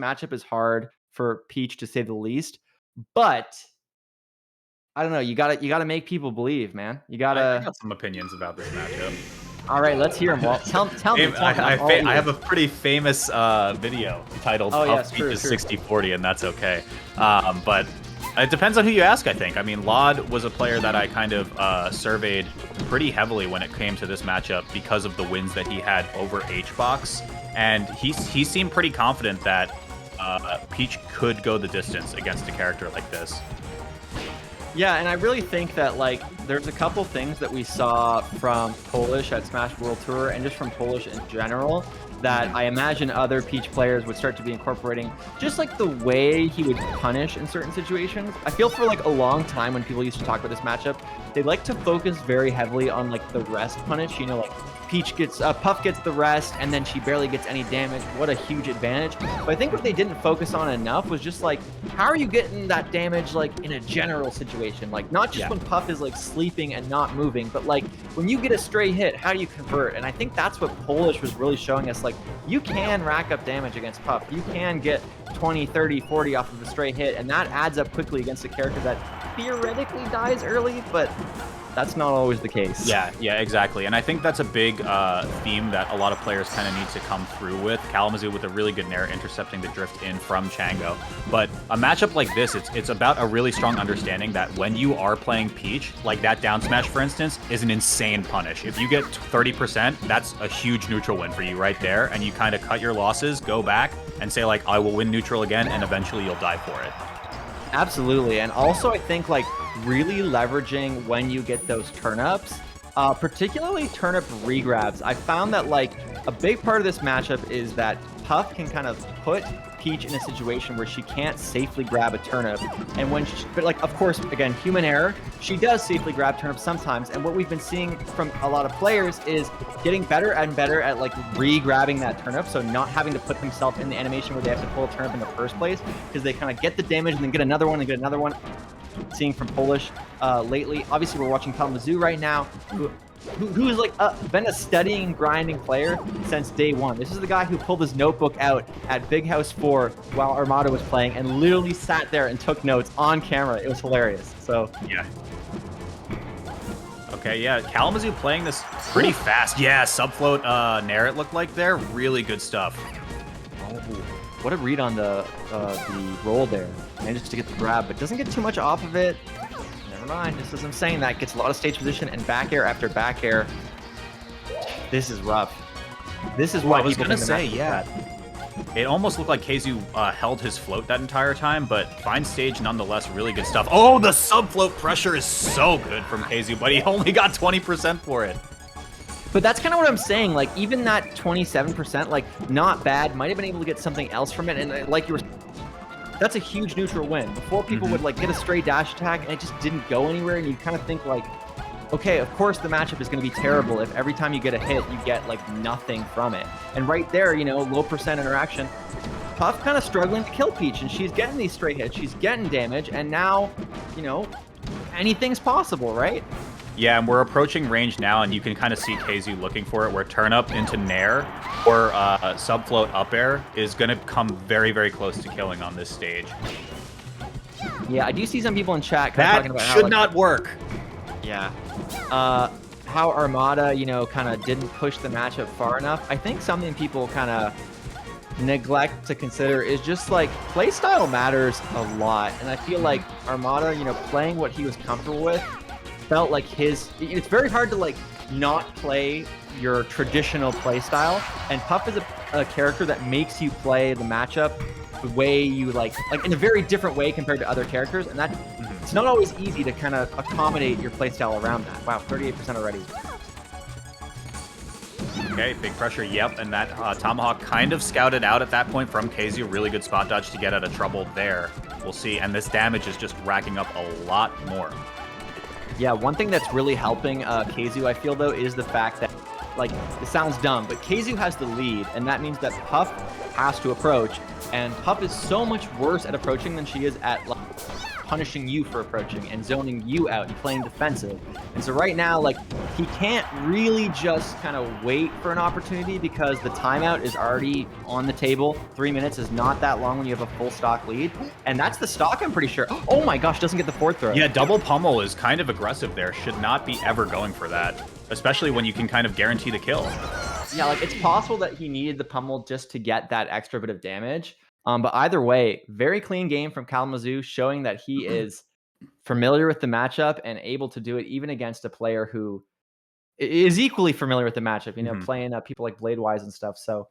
matchup is hard for Peach to say the least, but I don't know. You gotta make people believe, man. You I gotta. got some opinions about this matchup. All right, let's hear them. Well, tell me. I have a pretty famous video titled yes, Peach's 60-40, and that's okay. But it depends on who you ask, I think. I mean, Laud was a player that I kind of surveyed pretty heavily when it came to this matchup because of the wins that he had over HBox, and he seemed pretty confident that Peach could go the distance against a character like this. Yeah, and I really think that, like, there's a couple things that we saw from Polish at Smash World Tour and just from Polish in general that I imagine other Peach players would start to be incorporating, just like the way he would punish in certain situations. I feel for like a long time when people used to talk about this matchup, they like to focus very heavily on like the rest punish, you know, like Peach gets, Puff gets the rest and then she barely gets any damage. What a huge advantage. But I think what they didn't focus on enough was just like, how are you getting that damage like in a general situation? Like not just when Puff is like sleeping and not moving, but like when you get a stray hit, how do you convert? And I think that's what Polish was really showing us. Like you can rack up damage against Puff. You can get 20, 30, 40 off of a stray hit, and that adds up quickly against a character that theoretically dies early, but that's not always the case. Yeah, exactly. And I think that's a big theme that a lot of players kind of need to come through with. Kalamazhu with a really good Nair intercepting the drift in from Chango. But a matchup like this, it's about a really strong understanding that when you are playing Peach, like that down smash, for instance, is an insane punish. If you get 30%, that's a huge neutral win for you right there. And you kind of cut your losses, go back, and say, like, I will win neutral again, and eventually you'll die for it. Absolutely. And also I think like really leveraging when you get those turnips, particularly turnip regrabs. I found that like a big part of this matchup is that Puff can kind of put Peach in a situation where she can't safely grab a turnip. And when she, but like, of course, again, human error, she does safely grab turnips sometimes. And what we've been seeing from a lot of players is getting better and better at like re-grabbing that turnip. So not having to put themselves in the animation where they have to pull a turnip in the first place, because they kind of get the damage and then get another one and get another one. Seeing from Polish lately. Obviously, we're watching Kalamazhu right now, who's like been a studying, grinding player since day one. This is the guy who pulled his notebook out at Big House 4 while Armada was playing and literally sat there and took notes on camera. It was hilarious. So yeah. Okay, yeah, Kalamazhu playing this pretty fast. Yeah, subfloat Nair it looked like there. Really good stuff. Oh, what a read on the roll there. Manages to get the grab, but doesn't get too much off of it. Never mind, just as I'm saying that, gets a lot of stage position and back air after back air. This is rough. This is why I was people gonna think say, yeah. It almost looked like KZU held his float that entire time, but fine stage nonetheless, really good stuff. Oh, the subfloat pressure is so good from KZU, but he only got 20% for it. But that's kind of what I'm saying. Like, even that 27%, like, not bad. Might have been able to get something else from it. And like you were, that's a huge neutral win. Before people would like get a stray dash attack and it just didn't go anywhere. And you kind of think like, okay, of course the matchup is going to be terrible if every time you get a hit, you get like nothing from it. And right there, you know, low percent interaction. Puff kind of struggling to kill Peach, and she's getting these stray hits. She's getting damage, and now, you know, anything's possible, right? Yeah, and we're approaching range now, and you can kind of see KZU looking for it, where turn up into Nair or subfloat up air is going to come very, very close to killing on this stage. Yeah, I do see some people in chat that talking about should how, not work. Yeah. How Armada, you know, kind of didn't push the matchup far enough. I think something people kind of neglect to consider is just like playstyle matters a lot. And I feel like Armada, you know, playing what he was comfortable with felt like his, it's very hard to like not play your traditional playstyle. And Puff is a character that makes you play the matchup the way you like in a very different way compared to other characters. And that it's not always easy to kind of accommodate your playstyle around that. Wow, 38% already. Okay, big pressure, yep, and that Tomahawk kind of scouted out at that point from KZU. Really good spot dodge to get out of trouble there. We'll see, and this damage is just racking up a lot more. Yeah, one thing that's really helping KZU, I feel, though, is the fact that, like, it sounds dumb, but KZU has the lead, and that means that Puff has to approach, and Puff is so much worse at approaching than she is at, like, punishing you for approaching and zoning you out and playing defensive. And so right now, like, he can't really just kind of wait for an opportunity because the timeout is already on the table. 3 minutes is not that long when you have a full stock lead. And that's the stock, I'm pretty sure. Oh my gosh, doesn't get the fourth throw. Yeah, double pummel is kind of aggressive there. Should not be ever going for that, especially when you can kind of guarantee the kill. Yeah, like, it's possible that he needed the pummel just to get that extra bit of damage. But either way, very clean game from Kalamazhu, showing that he is familiar with the matchup and able to do it even against a player who is equally familiar with the matchup, you know, playing people like Bladewise and stuff. So,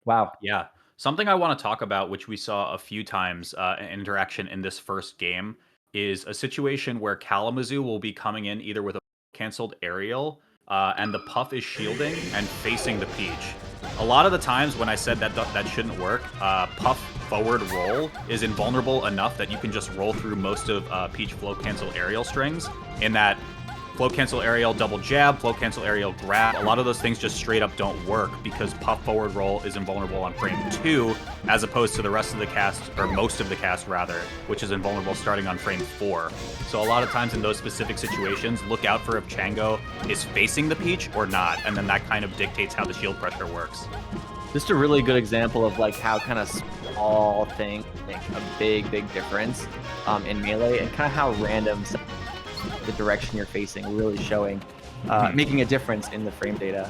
wow. Yeah. Something I want to talk about, which we saw a few times in interaction in this first game, is a situation where Kalamazhu will be coming in either with a canceled aerial and the Puff is shielding and facing the Peach. A lot of the times when I said that that shouldn't work, Puff forward roll is invulnerable enough that you can just roll through most of Peach flow cancel aerial strings in that flow cancel aerial double jab, flow cancel aerial grab. A lot of those things just straight up don't work because Puff forward roll is invulnerable on frame 2 as opposed to the rest of the cast, or most of the cast rather, which is invulnerable starting on frame 4. So a lot of times in those specific situations, look out for if Chango is facing the Peach or not, and then that kind of dictates how the shield pressure works. Just a really good example of like how kind of small things make a big difference in Melee, and kind of how random the direction you're facing really showing, making a difference in the frame data.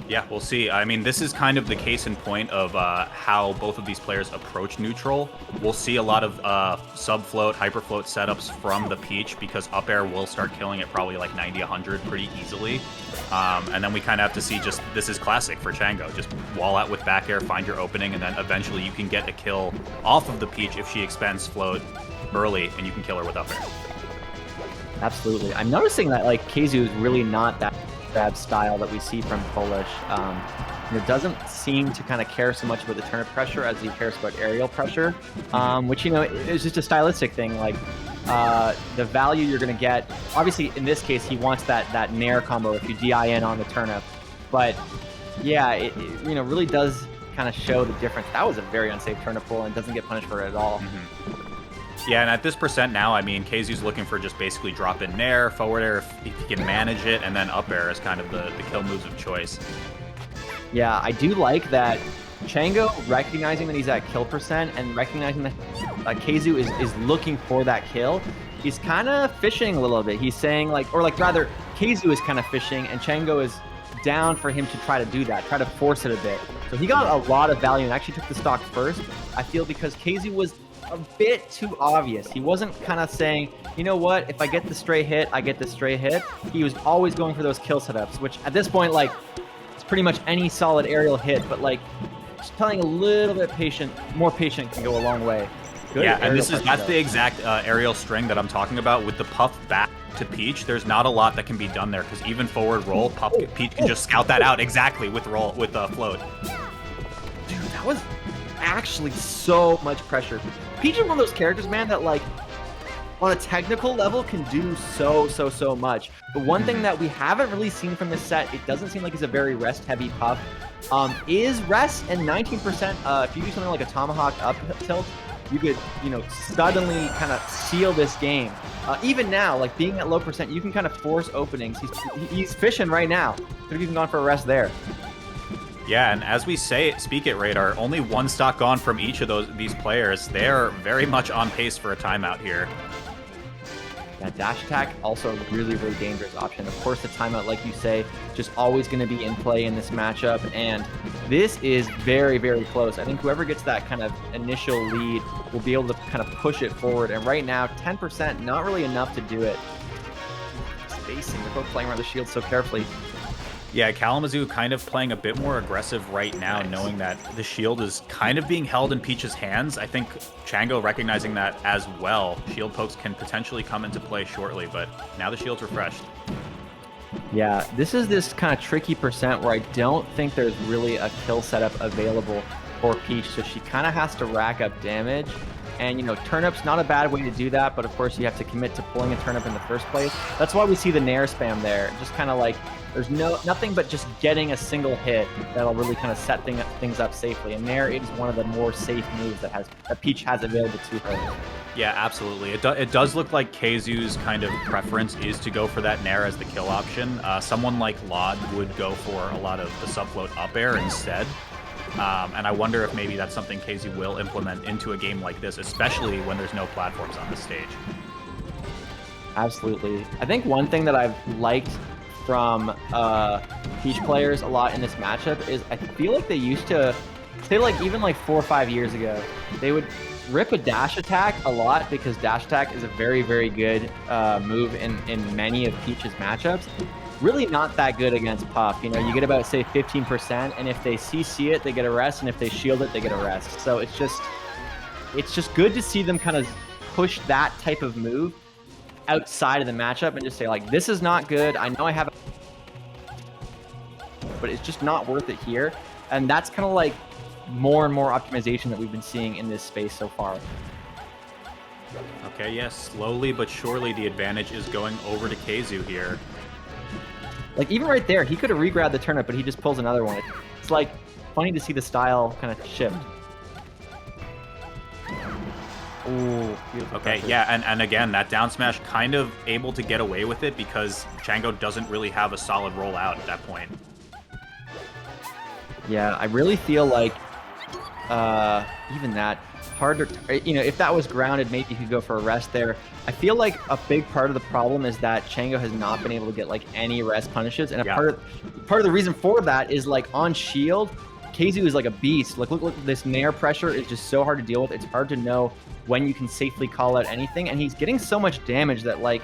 Yeah, we'll see. I mean, this is kind of the case in point of how both of these players approach neutral. We'll see a lot of sub-float, hyper-float setups from the Peach because up air will start killing it probably like 90, 100 pretty easily. And then we kind of have to see just, this is classic for Chango. Just wall out with back air, find your opening, and then eventually you can get a kill off of the Peach if she expends float early and you can kill her with up air. Absolutely. I'm noticing that like Kazu is really not that grab style that we see from Polish. It doesn't seem to kind of care so much about the turnip pressure as he cares about aerial pressure, which, you know, is just a stylistic thing. Like the value you're going to get, obviously in this case, he wants that Nair combo if you DI in on the turnip. But yeah, it you know, really does kind of show the difference. That was a very unsafe turnip pull and doesn't get punished for it at all. Yeah, and at this percent now, I mean, Kazu's looking for just basically drop in Nair, forward air if he can manage it, and then up air is kind of the kill moves of choice. Yeah, I do like that Chango recognizing that he's at kill percent and recognizing that Kazu is looking for that kill. He's kind of fishing a little bit. He's saying like, or like rather, Kazu is kind of fishing and Chango is down for him to try to do that, try to force it a bit. So he got a lot of value and actually took the stock first, I feel, because Kazu was a bit too obvious. He wasn't kind of saying, you know what, if I get the stray hit, I get the stray hit. He was always going for those kill setups, which at this point, like, it's pretty much any solid aerial hit, but like, just playing a little bit more patient can go a long way. Good. Yeah, and that's the exact aerial string that I'm talking about with the Puff back to Peach. There's not a lot that can be done there because even forward roll, Peach can just scout that out exactly with float. Dude, that was actually so much pressure. Peach is one of those characters, man, that like on a technical level can do so much. The one thing that we haven't really seen from this set, it doesn't seem like he's a very rest heavy Puff, is rest, and 19%, if you do something like a tomahawk up tilt, you could, you know, suddenly kind of seal this game. Even now, like being at low percent, you can kind of force openings. He's fishing right now. Could have even gone for a rest there. Yeah, and as we speak it, Radar, only one stock gone from each of these players. They're very much on pace for a timeout here. Yeah, dash attack, also a really dangerous option. Of course, the timeout, like you say, just always going to be in play in this matchup, and this is very close. I think whoever gets that kind of initial lead will be able to kind of push it forward, and right now, 10%, not really enough to do it. Spacing, they're both playing around the shield so carefully. Yeah, Kalamazhu kind of playing a bit more aggressive right now, knowing that the shield is kind of being held in Peach's hands. I think Chango recognizing that as well. Shield pokes can potentially come into play shortly, but now the shield's refreshed. Yeah, this is this kind of tricky percent where I don't think there's really a kill setup available for Peach, so she kind of has to rack up damage. And, you know, turnip's not a bad way to do that, but of course you have to commit to pulling a turnip in the first place. That's why we see the Nair spam there. Just kind of like, there's nothing but just getting a single hit that'll really kind of set things up safely. And Nair is one of the more safe moves that Peach has available to her. Yeah, absolutely. It does look like Keizu's kind of preference is to go for that Nair as the kill option. Someone like Lod would go for a lot of the subfloat up air instead. And I wonder if maybe that's something Keizu will implement into a game like this, especially when there's no platforms on the stage. Absolutely. I think one thing that I've liked from Peach players a lot in this matchup is I feel like they used to, say like even like 4 or 5 years ago, they would rip a dash attack a lot because dash attack is a very, very good move in many of Peach's matchups. Really not that good against Puff. You know, you get about, say, 15%, and if they CC it, they get a rest, and if they shield it, they get a rest. So it's just good to see them kind of push that type of move outside of the matchup and just say, like, this is not good. I know I have, but it's just not worth it here. And that's kind of like more and more optimization that we've been seeing in this space so far. Okay, yes, slowly but surely the advantage is going over to Keizu here. Like, even right there, he could have re-grabbed the turnip, but he just pulls another one. It's, like, funny to see the style kind of shift. Ooh, beautiful. Okay, yeah, and again, that down smash kind of able to get away with it because Chango doesn't really have a solid rollout at that point. Yeah, I really feel like even that harder, you know, if that was grounded, maybe you could go for a rest there. I feel like a big part of the problem is that Chango has not been able to get like any rest punishes, and a part of the reason for that is like on shield, Keizu is like a beast. Like look, this Nair pressure is just so hard to deal with. It's hard to know when you can safely call out anything, and he's getting so much damage that like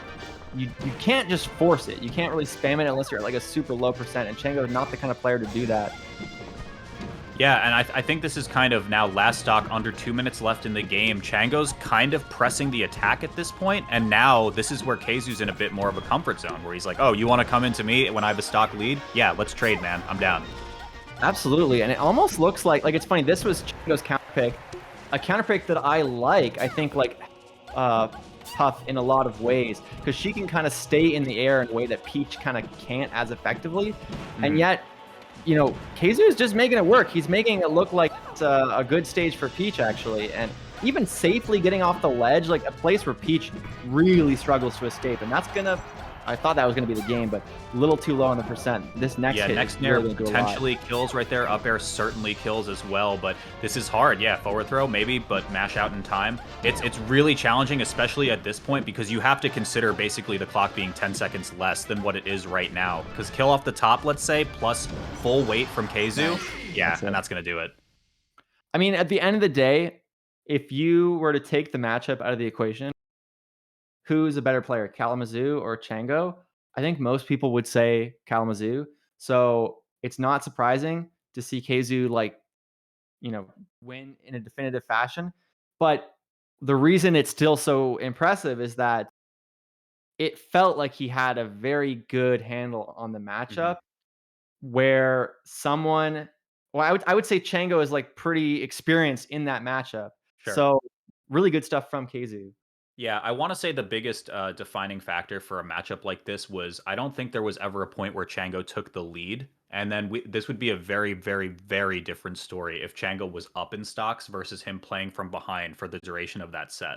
you can't just force it. You can't really spam it unless you're at like a super low percent, and Chango is not the kind of player to do that. Yeah, and I think this is kind of now last stock, under 2 minutes left in the game. Chango's kind of pressing the attack at this point, and now this is where Keizu's in a bit more of a comfort zone, where he's like, oh, you want to come into me when I have a stock lead? Yeah, let's trade, man. I'm down. Absolutely, and it almost looks like it's funny. This was Chango's counter pick, a counter pick that I like. I think like Puff in a lot of ways because she can kind of stay in the air in a way that Peach kind of can't as effectively, and yet, you know, Keizu is just making it work. He's making it look like it's a good stage for Peach, actually. And even safely getting off the ledge, like a place where Peach really struggles to escape. And that's going to, I thought that was going to be the game, but a little too low on the percent. This next hit next is Nair really potentially kills right there. Up air certainly kills as well, but this is hard. Yeah, forward throw maybe, but mash out in time. It's really challenging, especially at this point, because you have to consider basically the clock being 10 seconds less than what it is right now. Because kill off the top, let's say, plus full weight from Keizu, yeah, and that's going to do it. I mean, at the end of the day, if you were to take the matchup out of the equation, who's a better player, Kalamazhu or Chango? I think most people would say Kalamazhu. So it's not surprising to see Keizu like, you know, win in a definitive fashion. But the reason it's still so impressive is that it felt like he had a very good handle on the matchup where someone, well, I would say Chango is like pretty experienced in that matchup. Sure. So really good stuff from Keizu. Yeah, I want to say the biggest defining factor for a matchup like this was I don't think there was ever a point where Chango took the lead. And then this would be a very, very, very different story if Chango was up in stocks versus him playing from behind for the duration of that set.